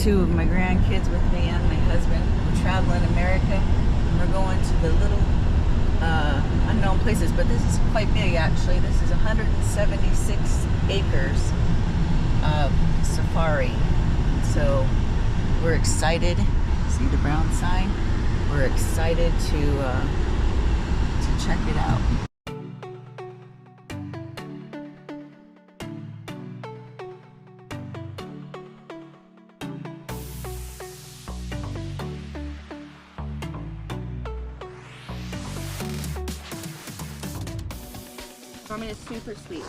two of my grandkids with me and my husband. We're traveling America, and we're going to the little unknown places, but this is quite big actually. This is 176 acres of safari. So we're excited. See the brown sign? We're excited to check it out. Norman is super sweet.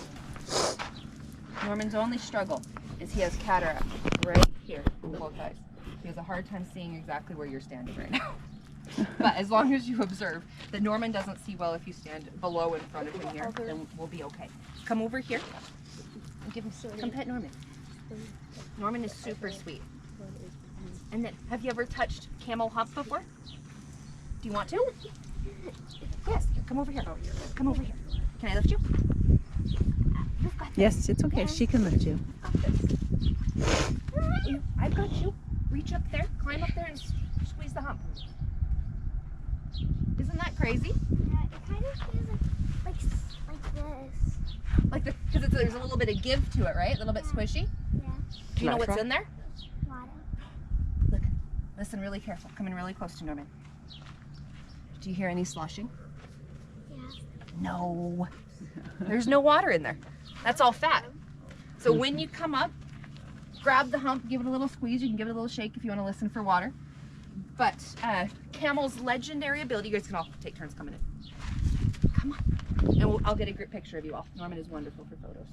Norman's only struggle is he has cataract right here in both eyes. He has a hard time seeing exactly where you're standing right now. But as long as you observe that Norman doesn't see well if you stand below in front of him here, then we'll be okay. Come over here and give him, come pet Norman. Norman is super sweet. And then, have you ever touched camel hump before? Do you want to? Yes, here, come over here. Come over here. Can I lift you? Yes, it's okay. She can lift you. I've got you. Reach up there, climb up there, and squeeze the hump. Isn't that crazy? Yeah, it kind of feels like this. Like because there's a little bit of give to it, right? A little bit squishy. Yeah. Do you know what's in there? Water. Look, listen really careful. Come in really close to Norman. Do you hear any sloshing? Yeah. No. There's no water in there. That's all fat. So when you come up, grab the hump, give it a little squeeze. You can give it a little shake if you want to listen for water. But Camel's legendary ability, you guys can all take turns coming in. Come on. And I'll get a group picture of you all. Norman is wonderful for photos.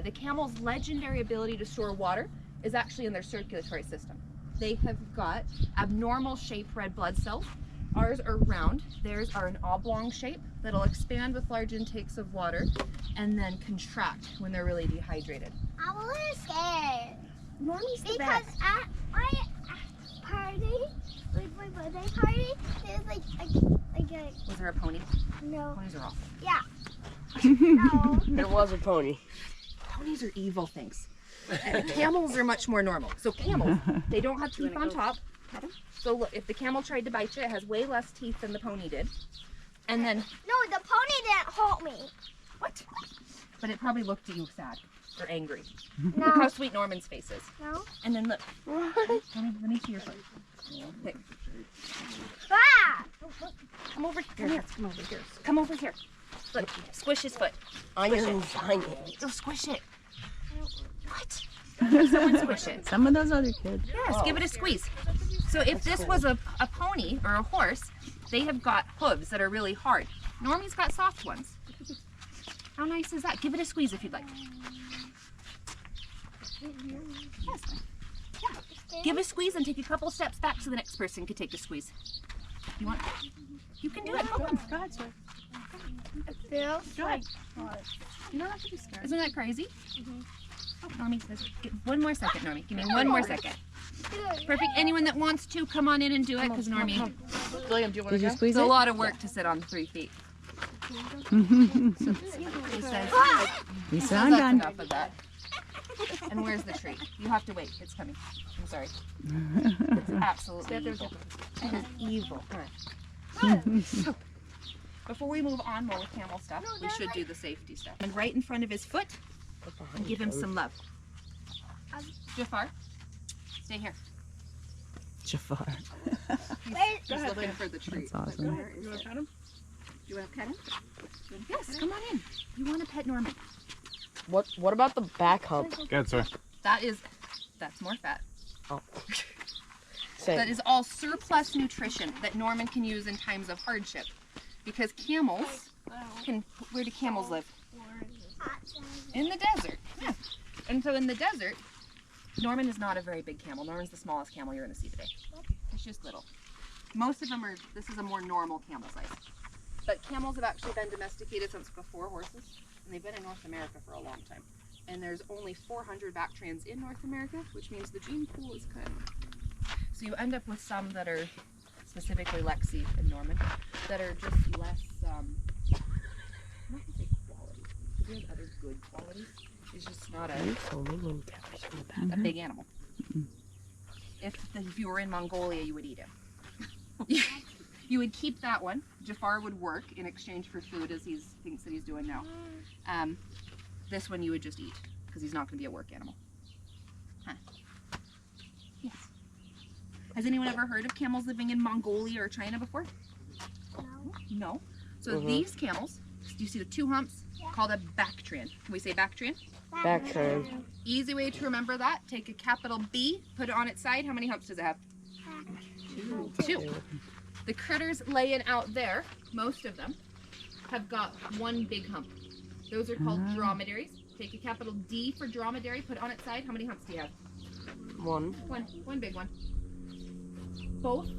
The camel's legendary ability to store water is actually in their circulatory system. They have got abnormal shaped red blood cells. Ours are round, theirs are an oblong shape that'll expand with large intakes of water and then contract when they're really dehydrated. I'm a little scared. Normie's the because best. at my party, like my birthday party, there's like a Was there a pony? no. Ponies are awful. Yeah. No. There was a pony. Ponies are evil things. Camels are much more normal. So camels, they don't have teeth on top. So look, if the camel tried to bite you, it has way less teeth than the pony did. And then... No, the pony didn't hold me. What? But it probably looked at you sad or angry. No. Look how sweet Norman's face is. No. And then look. Let me see your foot. Okay. Ah! Come over here. Come over here. Come over here. Look, squish his foot. Onion. Oh, squish it. What? Someone squish it. Some of those other kids. Yes, give it a squeeze. So if this was a pony or a horse, they have got hooves that are really hard. Normie's got soft ones. How nice is that? Give it a squeeze if you'd like. Yes. Yeah. Give a squeeze and take a couple steps back so the next person can take a squeeze. You want? You can do it. Come on. Gotcha. It feels like You don't have to be scared. Isn't that crazy? Oh, Normie says, one more second, Normie. Give me one more second. Perfect. Anyone that wants to, come on in and do it, because Normie, William, do you want Did you squeeze it's a it? lot of work to sit on 3 feet. So he says, You so sound that's done. enough of that. And where's the treat? You have to wait. It's coming. I'm sorry. It's absolutely evil. It is evil. So, before we move on more with camel stuff, we should do the safety stuff. And right in front of his foot, and give him some love. Jafar, stay here. Jafar. He's looking for the treat. That's awesome. You want to pet him? Do you want to pet him? Yes, come on in. You want to pet Norman. What about the back hump? Good, sir. That's more fat. Oh. That is all surplus nutrition that Norman can use in times of hardship. Because camels where do camels live? In the desert. Yeah. And so in the desert, Norman is not a very big camel. Norman's the smallest camel you're going to see today. It's just little. Most of them this is a more normal camel size. But camels have actually been domesticated since before horses, and they've been in North America for a long time. And there's only 400 Bactrians in North America, which means the gene pool is kind of... So you end up with some that are, specifically Lexi and Norman, that are just less, I'm not going to say quality, because he has other good qualities. He's just not a big animal. if you were in Mongolia, you would eat him. You would keep that one. Jafar would work in exchange for food, as he thinks that he's doing now. This one you would just eat, because he's not going to be a work animal. Huh. Yes. Has anyone ever heard of camels living in Mongolia or China before? No. So these camels, do you see the two humps? Called a Bactrian. Can we say Bactrian? Bactrian. Easy way to remember that. Take a capital B, put it on its side. How many humps does it have? Two. The critters laying out there, most of them, have got one big hump. Those are called dromedaries. Take a capital D for dromedary, put it on its side. How many humps do you have? One. One big one. Both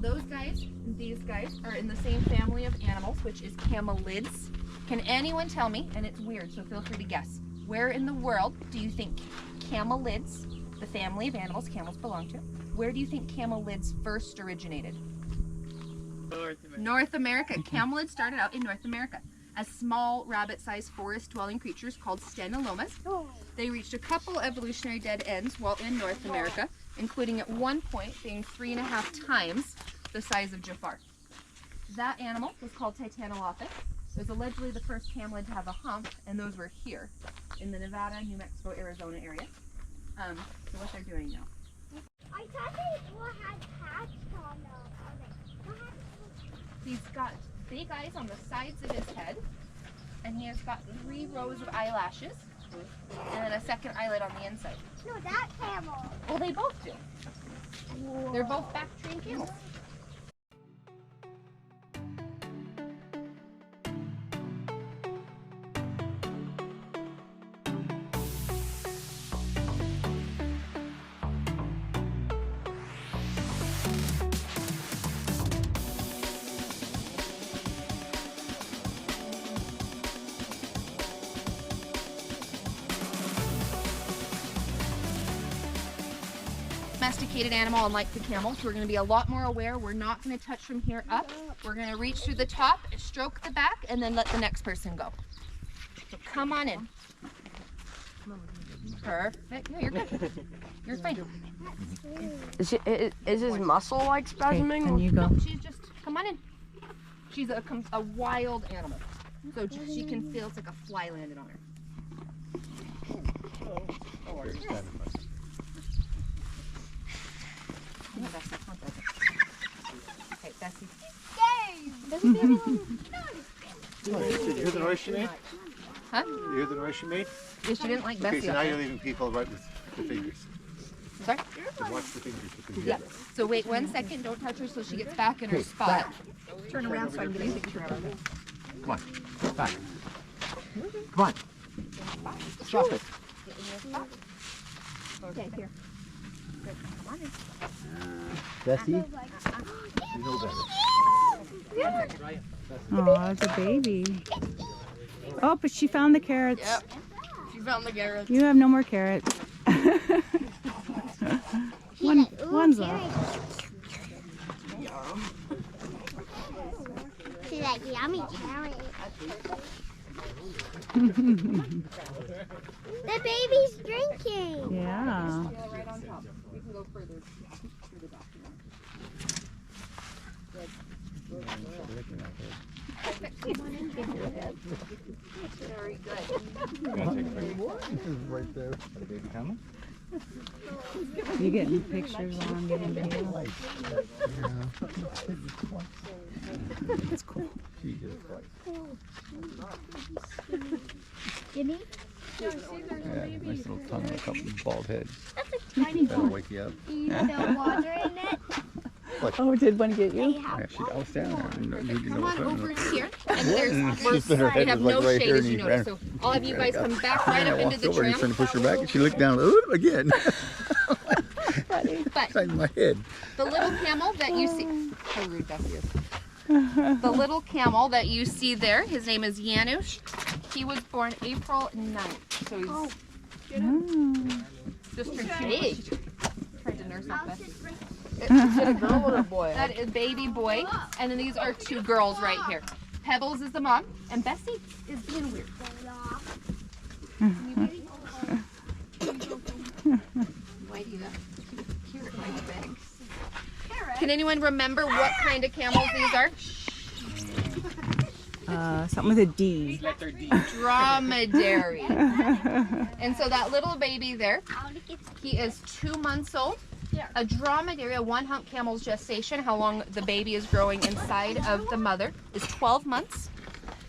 those guys and these guys are in the same family of animals, which is camelids. Can anyone tell me, and it's weird, so feel free to guess, where in the world do you think camelids, the family of animals camels belong to, where do you think camelids first originated? North America. Camelids started out in North America as small rabbit-sized forest-dwelling creatures called stenolomas. They reached a couple evolutionary dead ends while in North America, including at one point being 3.5 times the size of Jafar. That animal was called Titanolophus. It was allegedly the first camelid to have a hump, and those were here in the Nevada, New Mexico, Arizona area. So what they're doing now. I thought they had patched on them. He's got big eyes on the sides of his head, and he has got 3 rows of eyelashes, and then a second eyelid on the inside. No, that camel. Well, they both do. They're both Bactrian camels. Domesticated animal, unlike the camels, we're going to be a lot more aware. We're not going to touch from here up. We're going to reach through the top, stroke the back, and then let the next person go. So come on in. Perfect. No, you're good. You're fine. Is his muscle like spasming? Can you go? No, she's just, come on in. She's a wild animal. So she can feel it's like a fly landed on her. Okay, Bessie. You hear the noise she made? Huh? You hear the noise she made? Yeah, she didn't like Okay, Bessie. so now up you're there. leaving people right with the fingers. Sorry? So watch the fingers. You can Yeah. hear them. So wait 1 second. Don't touch her so she gets back in her spot. Turn around so I can get a picture of her. Come on. Back. Come on. Stop it. Okay, here. Good. Come on in. Bessie? You know better. Oh, it's a baby. Oh, but she found the carrots. Yep. She found the carrots. You have no more carrots. One's left. She's like, yummy carrot. The baby's drinking. Yeah. Right on top. We can go further through the document. Very good. This is right there. The baby camel? You getting pictures on getting video? That's cool. She did it twice. Jimmy? Yeah, nice little tongue and a couple of bald heads. That's a tiny That'll one. wake you up. Do you fill water in it? Oh, did one get you? They have Actually, I was standing there. And you Come know, on over and here. And there's she's been her we head have was like no right shade here, as and you he notice. ran. So all of you guys come back right I up into walked the over, and tram. he's trying to push her back, and she looked down again. But Right in my head. the little camel that you see, how rude Bessie is. The little camel that you see there, his name is Janusz. He was born April 9th. So he's just turned big. Tried to nurse up Bessie. Is it a girl or a boy? That is baby boy. And then these are 2 girls right here. Pebbles is the mom, and Bessie is being weird. Why do you that? Here, right there. Can anyone remember what kind of camels these are? Something with a D. Dromedary. And so that little baby there, he is 2 months old. A dromedary, a one-hump camel's gestation, how long the baby is growing inside of the mother, is 12 months.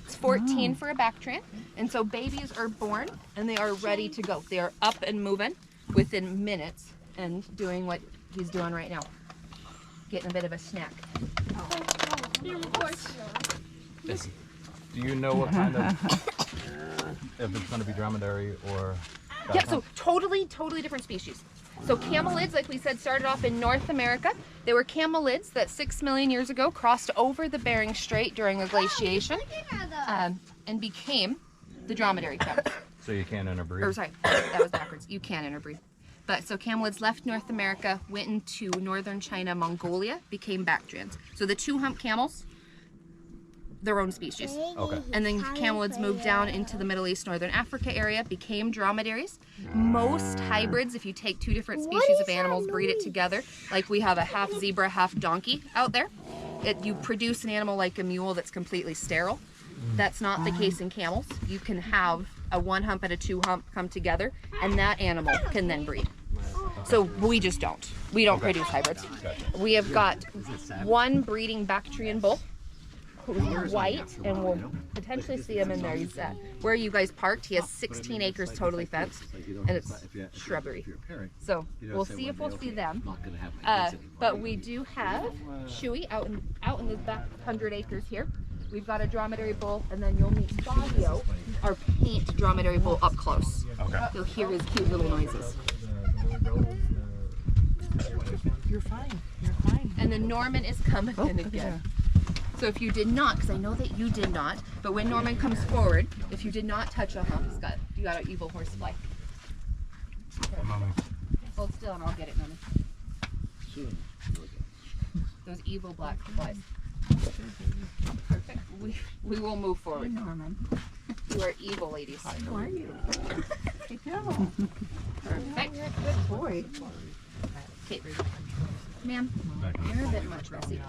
It's 14 for a Bactrian. And so babies are born and they are ready to go. They are up and moving within minutes and doing what he's doing right now. Getting a bit of a snack. Do you know what kind of, if it's going to be dromedary or... Yeah, so totally different species. So camelids, like we said, started off in North America. They were camelids that 6 million years ago crossed over the Bering Strait during a glaciation and became the dromedary camels. So you can't interbreed? Or sorry, that was backwards. You can interbreed. But so camelids left North America, went into northern China, Mongolia, became Bactrians. So the 2-hump camels, their own species. Okay. And then camelids moved down into the Middle East, Northern Africa area, became dromedaries. Most hybrids, if you take 2 different species of animals, breed it together, like we have a half zebra, half donkey out there, you produce an animal like a mule that's completely sterile. That's not the case in camels. You can have a 1-hump and a 2-hump come together, and that animal can then breed. So we just don't. We don't produce hybrids. We have got 1 breeding Bactrian bull who's white, and we'll potentially see him in there. He's where you guys parked. He has 16 acres totally fenced, and it's shrubbery. So we'll see if we'll see them. But we do have Shuey out in the back 100 acres here. We've got a dromedary bull, and then you'll meet Fabio, our paint dromedary bull, up close. Okay. You'll hear his cute little noises. You're fine. You're fine. And then Norman is coming in again. So if you did not, because I know that you did not, but when Norman comes forward, if you did not touch a hump, you got an evil horse fly. Hold still and I'll get it, Norman. Those evil black flies. Perfect. We will move forward. Norman. You are evil, ladies. How are you? Perfect. Good boy. Okay. Ma'am, you're a bit much messy.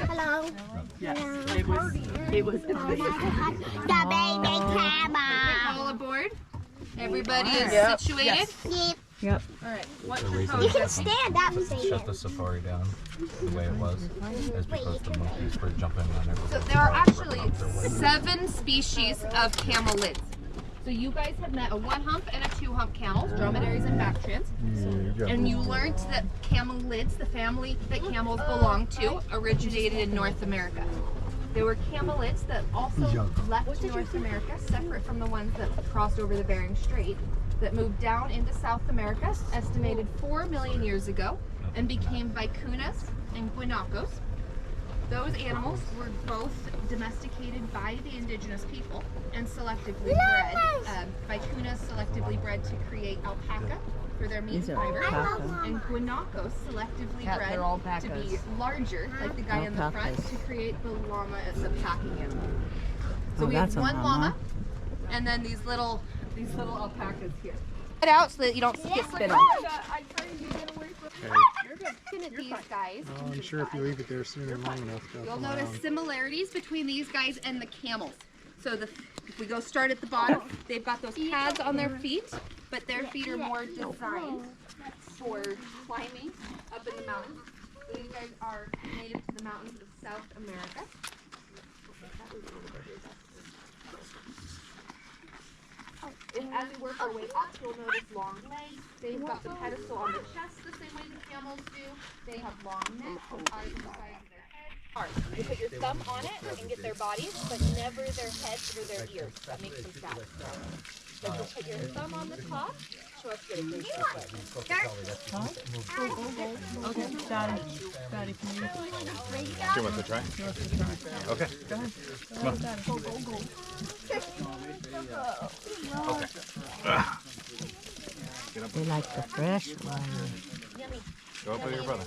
Hello. Yes. It was The baby camel. All aboard. Everybody is Yep. situated. Yep. Yep. All right. What's your You pose? can stand up and say Shut the safari down the way it was, is because the monkeys were jumping on everything. So there are actually 7 species of camelids. So you guys have met a 1-hump and a 2-hump camels, dromedaries and Bactrians. And you learned that camelids, the family that camels belong to, originated in North America. There were camelids that also left North America, separate from the ones that crossed over the Bering Strait, that moved down into South America, estimated 4 million years ago, and became vicunas and guanacos. Those animals were both domesticated by the indigenous people and selectively bred. Vicunas selectively bred to create alpaca for their meat These are fiber, alpaca. and guanacos selectively Cat, bred they're alpacas. to be larger, like the guy in the front, Alpacas. to create the llama as a packing animal. So Oh, we have that's a 1 llama. llama, and then these little alpacas here. Get out so that you don't get spit on. Looking at these guys, I'm sure if you leave it there sooner long enough, they'll you'll come notice around. similarities between these guys and the camels. So if we go start at the bottom, they've got those pads on their feet, but their feet are more designed for climbing up in the mountains. So these guys are native to the mountains of South America. As we work our way up, you'll notice long legs. They've got the pedestal on the chest the same way the camels do. They have long necks and eyes on the sides of their head. Hard. You put your thumb on it and get their bodies, but never their heads or their ears. That makes them sad. So you'll put your thumb on the top. Show us what it is. Okay, Daddy. Daddy, can you? She wants to try? Okay. Come on. Okay. Get up. They like the fresh one. Go up with your brother.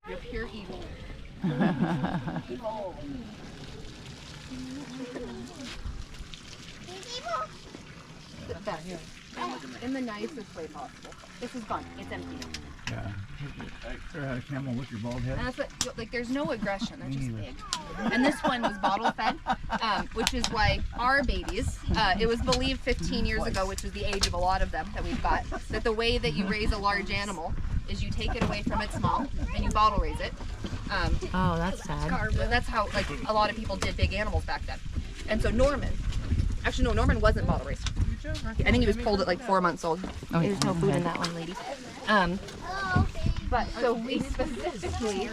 You're pure evil. The best. In the nicest way possible. This is gone. It's empty now. Yeah. Camel with your bald head. And that's what, like, there's no aggression. They're just big. And this one was bottle fed, which is why our babies, it was believed 15 years ago, which was the age of a lot of them that we've got, that the way that you raise a large animal is you take it away from its mom and you bottle raise it. Oh, that's sad. And that's how, like, a lot of people did big animals back then. And so Norman wasn't bottle raised. I think he was pulled at like 4 months old. Oh, There's no food in that one, lady. But so we specifically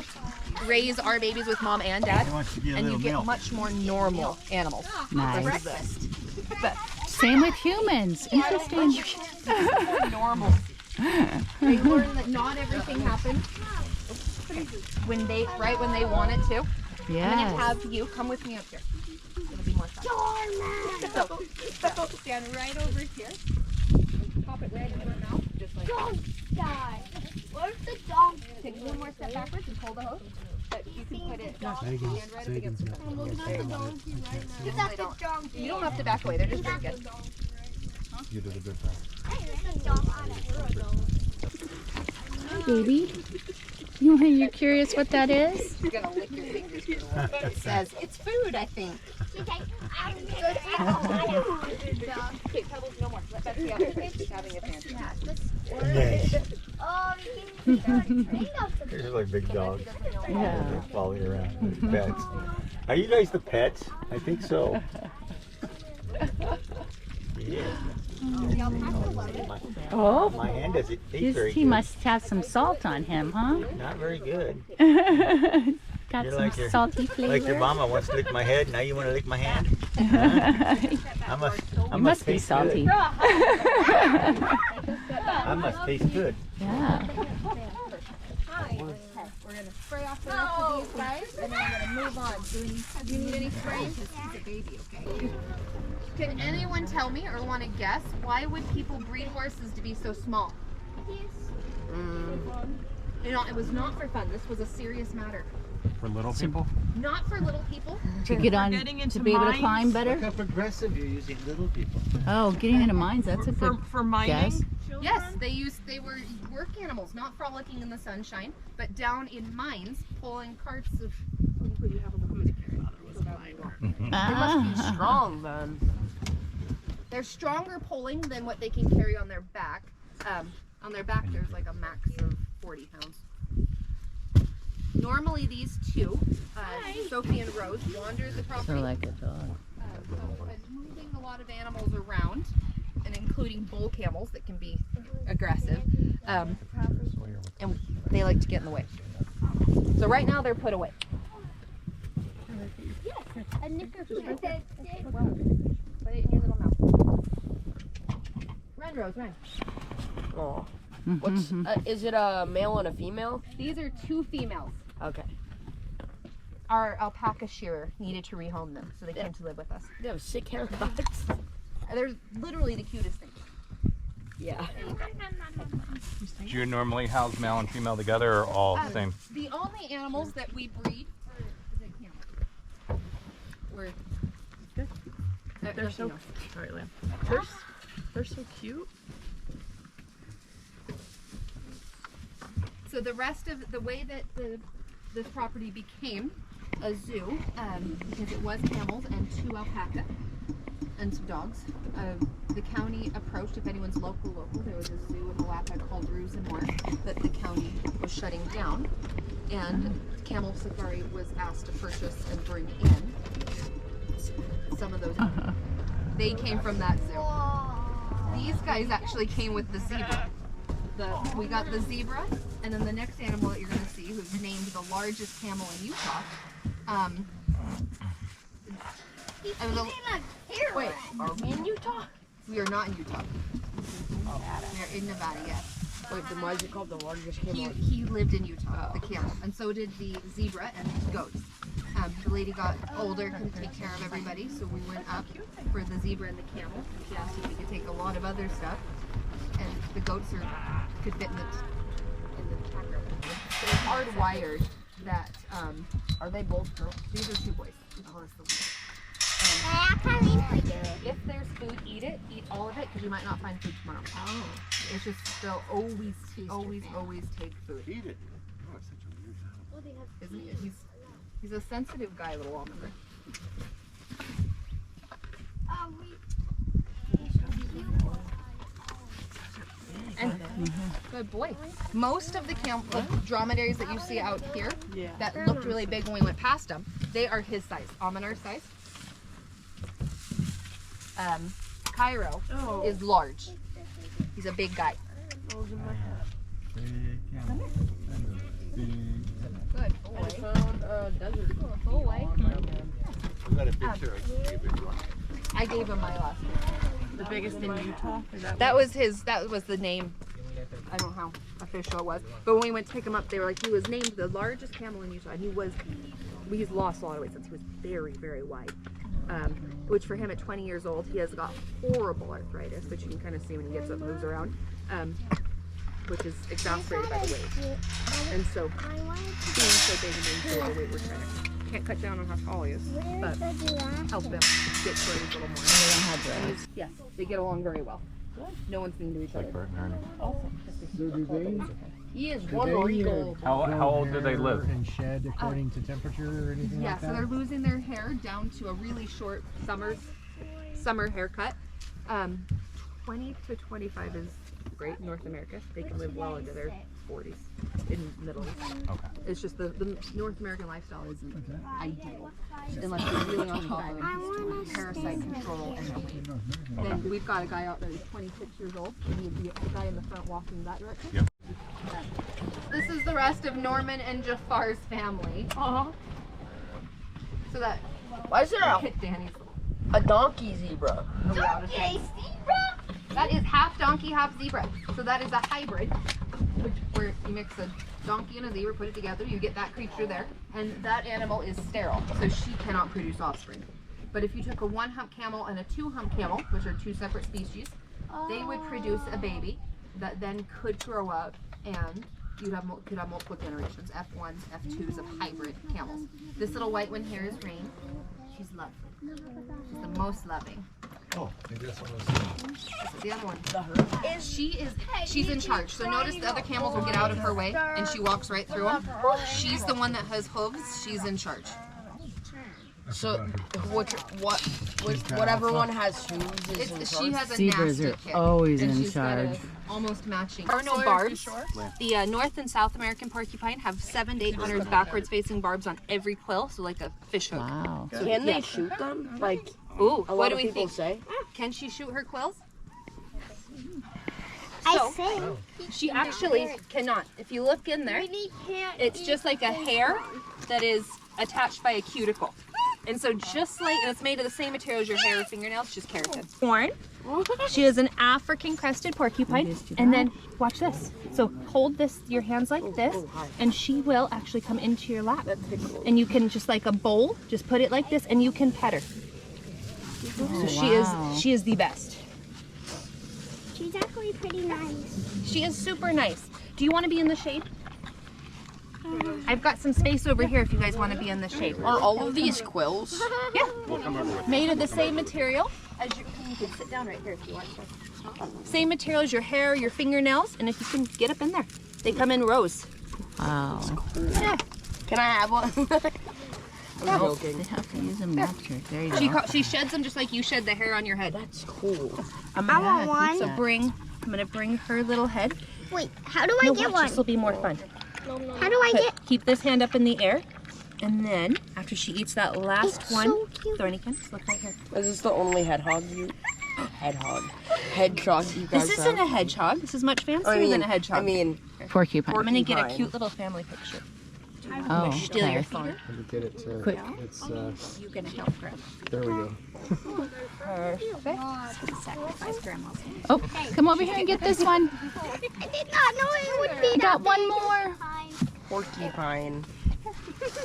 raise our babies with mom and dad, and you get much more normal animals. Nice. But Same with humans. Interesting. normal. They learn that not everything happens when they want it to. I'm gonna have you come with me up here. It'll be more fun. So stand right over here. Pop it right in your mouth, just like that. Die. Where's the dog? Take one more step backwards and pull the hose. But you can put it stand right up against the I'm looking at the donkey right now. You That's the donkey. You don't have to back away. They're just drinking. You did a good job. Hi, baby. You're curious what that is? You're gonna lick your fingers. It says it's food, I think. Okay, Pebbles, no more. Let Betsy out. She's having a fancy. Oh, you can These are like big dogs. Yeah. They're following around. They're pets. Are you guys the pets? I think so. Yeah. Oh, My hand doesn't taste very he good. must have some salt on him, huh? Not very good. Got You're some like your- salty flavor. Like your mama wants to lick my head, now you want to lick my hand? I You must be taste salty. good. I must taste good. Yeah. We're gonna spray off the rest of these guys, and then we're gonna move on. Do you need any spray? He's a baby, okay? Can anyone tell me or want to guess why would people breed horses to be so small? You know, it was not for fun. This was a serious matter. For little people? Not for little people. To get on, to be able to climb better. Look how progressive you're using little people. Oh, getting into mines, that's a good For mining. guess. Yes, they were work animals, not frolicking in the sunshine, but down in mines pulling carts of. What do you have on the food to carry? They must be strong then. They're stronger pulling than what they can carry on their back. On their back, there's like a max of 40 pounds. Normally, these two, Sophie and Rose, wander the property. So like a dog. Moving a lot of animals around, and including bull camels that can be aggressive, and they like to get in the way. So right now they're put away. A knicker food. Put it in your little mouth. Run, Rose, run. Oh. What's is it a male and a female? These are two females. Okay. Our alpaca shearer needed to rehome them, so they came to live with us. They have sick hair butts. They're literally the cutest things. Yeah. Do you normally house male and female together or all the same? The only animals that we breed for the camel were. They're so. Sorry, Lamb. They're so cute. So the rest of the way that this property became a zoo, because it was camels and 2 alpaca and some dogs. The county approached, if anyone's local, there was a zoo in Alpaca called Roos and Moore that the county was shutting down, and Camel Safari was asked to purchase and bring in some of those. They came from that zoo. These guys actually came with the zebra. We got the zebra, and then the next animal that you're going to see, who's named the largest camel in Utah. Wait, are we in Utah? We are not in Utah. We're in Nevada, yes. Wait, then why is it called the largest camel? He lived in Utah, the camel, and so did the zebra and the goats. The lady got older, couldn't take care of everybody, so we went up for the zebra and the camel. She asked if we could take a lot of other stuff, and the goats could fit in the tack room. They're hardwired that. Are they both girls? These are 2 boys. Oh, that's the one. I'm coming for you. If there's food, eat it. Eat all of it because you might not find food tomorrow. Oh. It's just they'll always take food. Eat it. Oh, it's such a weird animal. Isn't he? He's a sensitive guy, little almond. And good boy. Most of the dromedaries that you see out here that looked really big when we went past them, they are his size, almond size. Cairo is large. He's a big guy. Good boy. Go away. We got a picture. I gave him my last one. The biggest in Utah? That was his. That was the name. I don't know how official it was, but when we went to pick him up, they were like, he was named the largest camel in Utah, and he's lost a lot of weight since he was very, very wide. Which for him at 20 years old, he has got horrible arthritis, which you can kind of see when he gets up, moves around, which is exacerbated by the weight. And so, being so big and being so overweight, we're trying to can't cut down on how tall he is, but help him get to where he's a little more. They don't have drugs. Yes, they get along very well. No one's mean to each other. He is one regal. How old do they live? And shed according to temperature or anything Yeah, like so that? they're losing their hair down to a really short summer haircut. 20 to 25 is great in North America. They can live well into their 40s in the Middle East. Okay. It's just the North American lifestyle isn't ideal unless you're really on top of parasite control and health. Then we've got a guy out there who's 26 years old, and he'd be the guy in the front walking that direction. Yep. This is the rest of Norman and Jafar's family. So that Why is there hit Danny's a donkey zebra? That is half donkey, half zebra. So that is a hybrid, where you mix a donkey and a zebra, put it together, you get that creature there. And that animal is sterile, so she cannot produce offspring. But if you took a 1-hump camel and a 2-hump camel, which are 2 separate species, they would produce a baby that then could grow up, and you could have multiple generations, F1s, F2s of hybrid camels. This little white one here is Rain. She's lovely. She's the most loving. Oh, maybe that's what I was This is the other one. She's in charge. So notice the other camels will get out of her way, and she walks right through them. She's the one that has hooves. She's in charge. So, whatever one has hooves is in charge. She has a Zebras nasty are kick, always and in she's got charge. almost matching. There are no barbs. The North and South American porcupine have 700 to 800 backwards facing barbs on every quill, so like a fish hook. Wow. Can they shoot them? Like Ooh, a what lot do of we people think? say? Can she shoot her quills? I think. She actually cannot. If you look in there, it's just like a hair that is attached by a cuticle. And so just like, and it's made of the same material as your hair or fingernails, just keratin. Horn. She is an African crested porcupine. And then watch this. So hold this, your hands like this, and she will actually come into your lap. And you can just like a bowl, just put it like this, and you can pet her. So she is the best. She's actually pretty nice. She is super nice. Do you want to be in the shade? I've got some space over here if you guys want to be in the shade. Are all of these quills? Yeah. Made of the same material as your, you can sit down right here if you want to. Same material as your hair, your fingernails, and if you can get up in there. They come in rows. Wow. Yeah. Can I have one? I'm joking. They have to use a metric. There you go. She sheds them just like you shed the hair on your head. That's cool. I want one. So I'm gonna bring her little head. Wait, how do I No, get watch, one? this will be more fun. How do I get? Keep this hand up in the air, and then after she eats that last It's one, so cute. Thornykin, look right here. Is this the only hedgehog you hedgehog you guys This isn't have? a hedgehog. This is much fancier than a hedgehog. I mean, Porcupine. I'm gonna get a porcupine. cute little family picture. Oh, Steal your okay. phone. Get it to, Quick. it's, You're gonna help grab. there we go. Oh, come over here and get this one. I did not know it would be Got that one big. more. porcupine.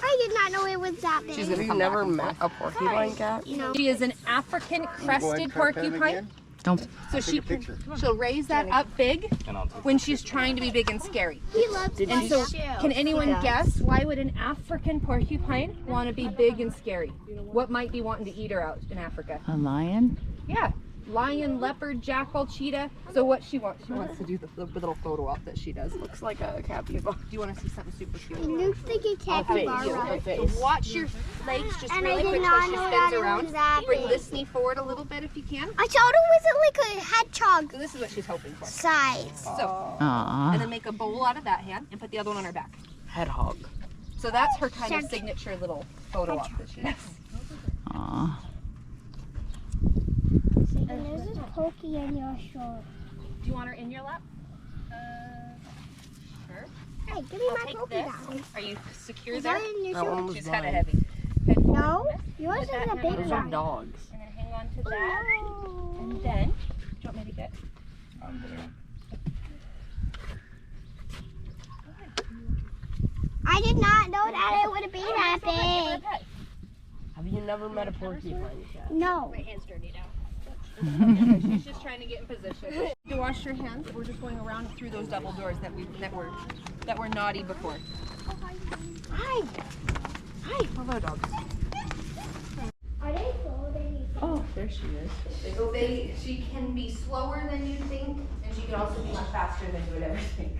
I did not know it was that big. Have you never met a porcupine cat? You know. She is an African crested porcupine. Don't. So she'll raise that up big And I'll take when she's trying to be big and scary. He loves And my so, shoe. can anyone guess why would an African porcupine want to be big and scary? What might be wanting to eat her out in Africa? A lion? Yeah, lion, leopard, jackal, cheetah. So what she wants to do the little photo op that she does. Looks like a capybara. Do you want to see something super cute? It looks like a capybara. So watch your legs just And really I did quick not as she know spins that it around. was that Bring big. this knee forward a little bit if you can. I thought it was like a hedgehog So this is what she's hoping for. size. So, Aw. and then make a bowl out of that hand and put the other one on her back. Hedgehog. So that's her kind of signature little photo op that she does. Aw. And there's a pokey in your shoulder. Do you want her in your lap? Sure. Hey, give me I'll my take pokey this. down. Are you secure Is there? that in your That one shoulder? was She's kind of mine. heavy. Head forward No, a little bit, yours Put is that a hand big on Those her are one. dogs. and then hang on to that. And then, do you want me to get? I did not know that it would be that Give her a big. pet. Have you never met a porcupine yet? No. She's just trying to get in position. To wash your hands, we're just going around through those double doors that were naughty before. Hi. Hello, dog. Are they folding? Oh, there she is. She can be slower than you think, and she can also be much faster than you would ever think.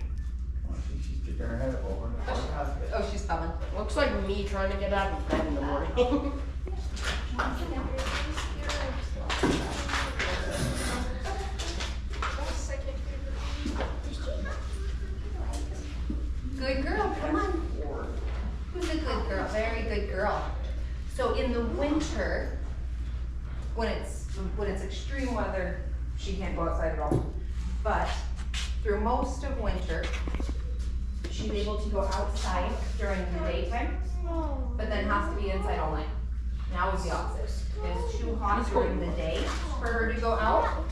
Oh, she's coming. Looks like me trying to get out of bed in the morning. Good girl, come on. Who's a good girl? Very good girl. So in the winter, when it's extreme weather, she can't go outside at all. But through most of winter, she's able to go outside during the daytime, but then has to be inside all night. Now is the opposite. It's too hot during the day for her to go out,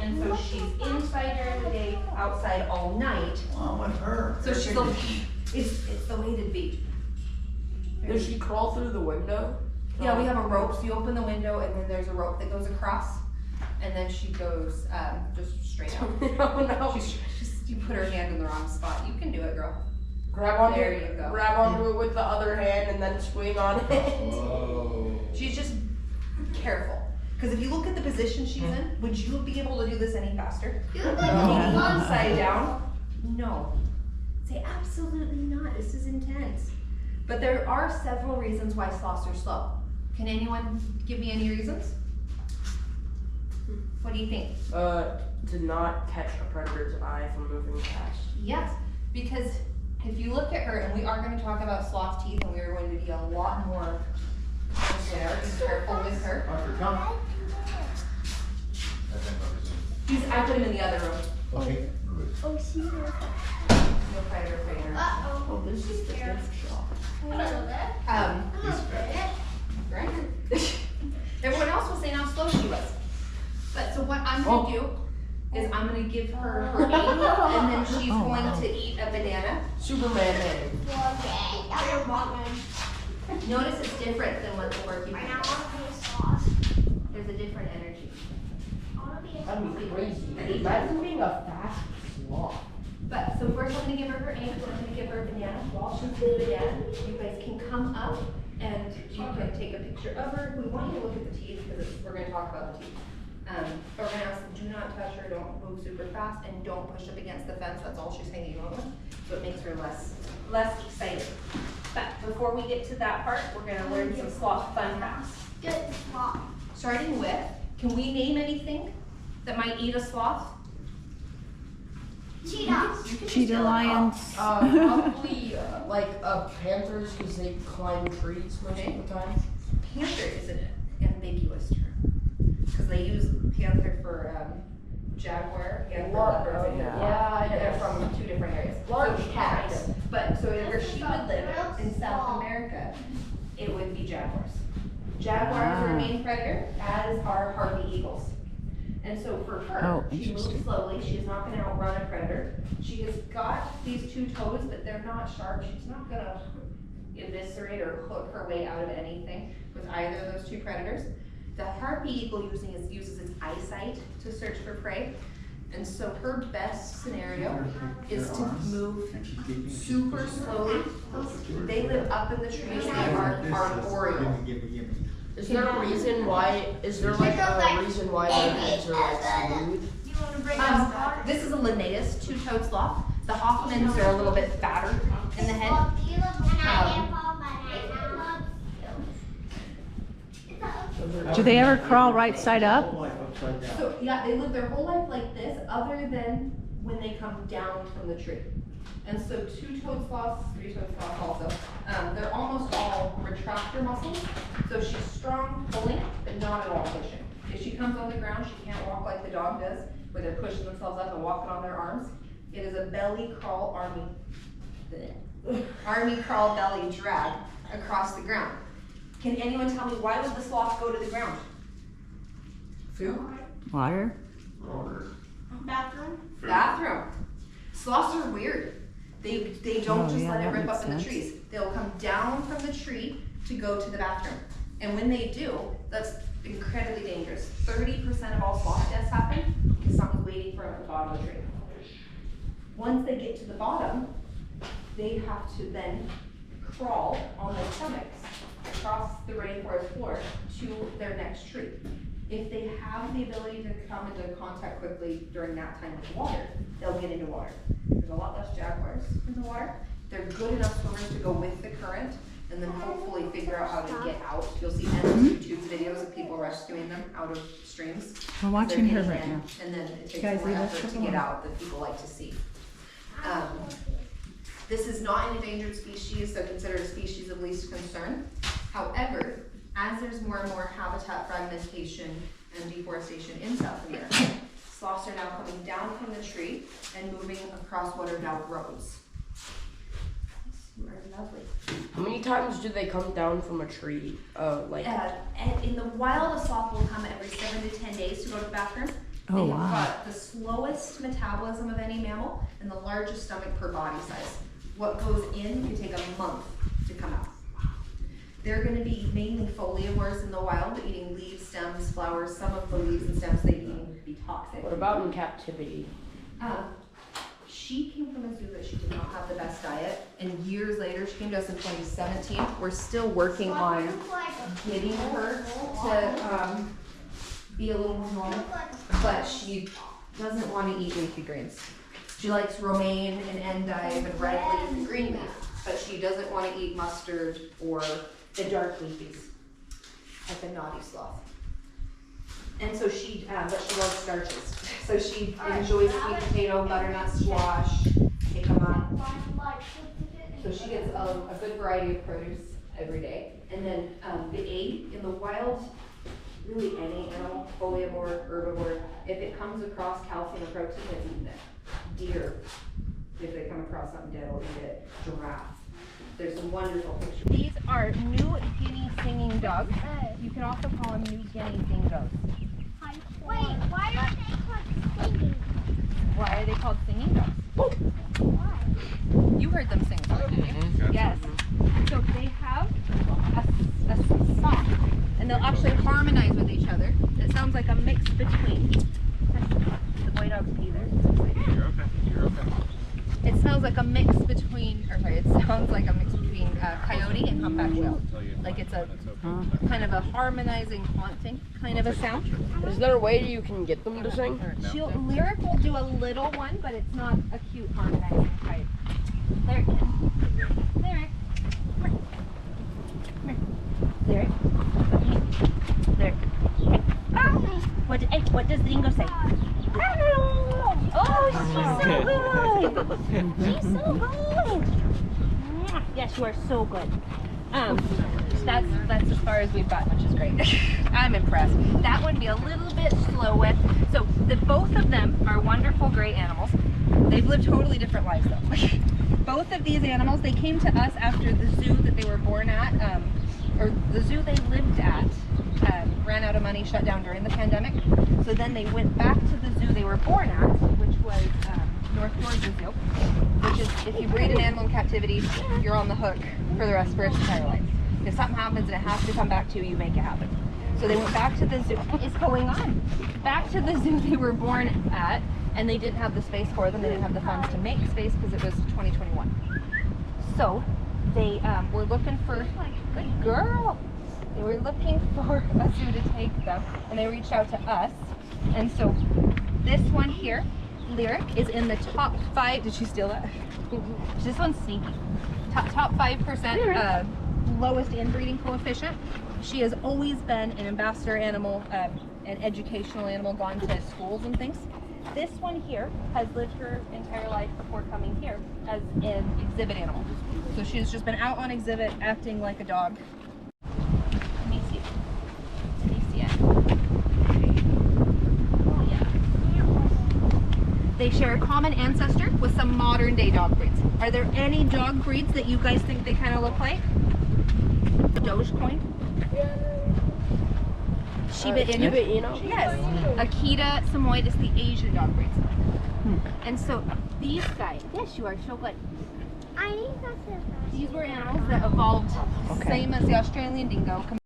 and so she's inside during the day, outside all night. So she's it's the way to be. Does she crawl through the window? Yeah, we have a rope, so you open the window and then there's a rope that goes across, and then she goes just straight out. Oh no. You put her hand in the wrong spot. You can do it, girl. Grab onto There it. you go. Grab onto it with the other hand and then swing on it. She's just careful. Because if you look at the position she's in, would you be able to do this any faster? Upside down? No. Say absolutely not. This is intense. But there are several reasons why sloths are slow. Can anyone give me any reasons? What do you think? To not catch a predator's eye from moving past. Yes, because if you look at her, and we are going to talk about sloth teeth, and we are going to be a lot more aware and careful with her. I put him in the other room. Okay. Oh, she was. No predator trainer. Uh-oh. Oh, this is the gift shop. Right? Everyone else was saying how slow she was. But so what I'm going to do is I'm going to give her her name, and then she's going to eat a banana. Superman head. Notice it's different than what the porcupine is. There's a different energy. That'd be crazy. Imagine being a fast sloth. But so first I'm going to give her her name, then I'm going to give her a banana. While she's in the banana, you guys can come up and you can take a picture of her. We want you to look at the teeth because we're going to talk about the teeth. But we're going to ask them, do not touch her, don't move super fast, and don't push up against the fence. That's all she's hanging on with. So it makes her less excited. But before we get to that part, we're going to learn some sloth fun facts. Good sloth. Starting with, can we name anything that might eat a sloth? Cheetah. Cheetah, lions. Probably like panthers because they climb trees most of the time. Panther is an ambiguous term because they use panther for jaguar and for leopard. Yeah, And they're from two different areas. Large So cats. But so where she would live in South America, it would be jaguars. Jaguars are a main predator, as are harpy eagles. And so for her, she moves slowly. She is not going to outrun a predator. She has got these two toes, but they're not sharp. She's not going to eviscerate or hook her way out of anything with either of those two predators. The harpy eagle uses its eyesight to search for prey. And so her best scenario is to move super slowly. They live up in the trees, they are arboreal. Is there a reason why, is there like a reason why their heads are like smooth? This is a Linnaeus two-toed sloth. The Hoffmans are a little bit fatter in the head. Do they ever crawl right side up? So yeah, they live their whole life like this, other than when they come down from the tree. And so two-toed sloths, three-toed sloths also, they're almost all retractor muscles. So she's strong pulling, but not at all pushing. If she comes on the ground, she can't walk like the dog does, where they're pushing themselves up and walking on their arms. It is a belly crawl army crawl belly drag across the ground. Can anyone tell me why would the sloth go to the ground? Food? Water? Bathroom. Sloths are weird. They don't just let it rip up in the trees. They'll come down from the tree to go to the bathroom. And when they do, that's incredibly dangerous. 30% of all sloth deaths happen because someone's waiting for them at the bottom of the tree. Once they get to the bottom, they have to then crawl on their stomachs across the rainforest floor to their next tree. If they have the ability to come into contact quickly during that time with water, they'll get into water. There's a lot less jaguars in the water. They're good enough swimmers to go with the current and then hopefully figure out how to get out. You'll see endless YouTube videos of people rescuing them out of streams. We're watching her right now. And then it takes Guys, more leave us effort to alone. get out that people like to see. This is not an endangered species, so considered a species of least concern. However, as there's more and more habitat fragmentation and deforestation in South America, sloths are now coming down from the tree and moving across what are now roads. You are lovely. How many times do they come down from a tree? And in the wild, a sloth will come every 7 to 10 days to go to the bathroom. Oh, They have wow. got the slowest metabolism of any mammal and the largest stomach per body size. What goes in can take a month to come out. They're going to be mainly foliivores in the wild, eating leaves, stems, flowers. Some of the leaves and stems they eat can be toxic. What about in captivity? She came from a zoo that she did not have the best diet, and years later, she came to us in 2017. We're still working on getting her to be a little more normal, but she doesn't want to eat leafy greens. She likes romaine and endive and red leaf and green leaf, but she doesn't want to eat mustard or the dark leafies, like a naughty sloth. And so she, but she loves starches. So she enjoys sweet potato, butternut squash, jicama. So she gets a good variety of produce every day. And then the egg in the wild, really any animal, foliivore, herbivore, if it comes across calcium or protein, it's eaten it. Deer, if they come across something dead, will eat it. Giraffe. There's some wonderful pictures. These are New Guinea singing dogs. You can also call them New Guinea dingoes. Wait, why are they called singing? Why are they called singing dogs? Why? You heard them sing before, didn't you? Yes. So they have a song, and they'll actually harmonize with each other. It sounds like a mix between the boy dog's pee there. You're okay. You're okay. It sounds like a mix between, it sounds like a mix between coyote and humpback whale. Like it's a kind of a harmonizing, haunting kind of a sound. Is there a way you can get them to sing? Lyric will do a little one, but it's not a cute harmonizing type. Lyric. Lyric. Lyric. Lyric. What does the dingo say? Oh, she's so good. She's so good. Yes, you are so good. That's as far as we've got, which is great. I'm impressed. That one be a little bit slow with. So both of them are wonderful, great animals. They've lived totally different lives though. Both of these animals, they came to us after the zoo that they were born at, or the zoo they lived at, ran out of money, shut down during the pandemic. So then they went back to the zoo they were born at, which was North Georgia Zoo, which is, if you breed an animal in captivity, you're on the hook for its entire life. If something happens and it has to come back to you, you make it happen. So they went back to the zoo. What is going on? Back to the zoo they were born at, and they didn't have the space for them. They didn't have the funds to make space because it was 2021. So they were looking for, good girl. They were looking for a zoo to take them, and they reached out to us. And so this one here, Lyric, is in the top 5. Did she steal that? This one's sneaky. Top 5% lowest inbreeding coefficient. She has always been an ambassador animal, an educational animal, gone to schools and things. This one here has lived her entire life before coming here as an exhibit animal. So she's just been out on exhibit acting like a dog. Let me see. Let me see it. Oh, yeah. They share a common ancestor with some modern day dog breeds. Are there any dog breeds that you guys think they kind of look like? Dogecoin? Shiba Inu? Yes. Akita Samoyed is the Asian dog breeds. And so these guys, yes, you are so good. I think that's it. These were animals that evolved same as the Australian dingo.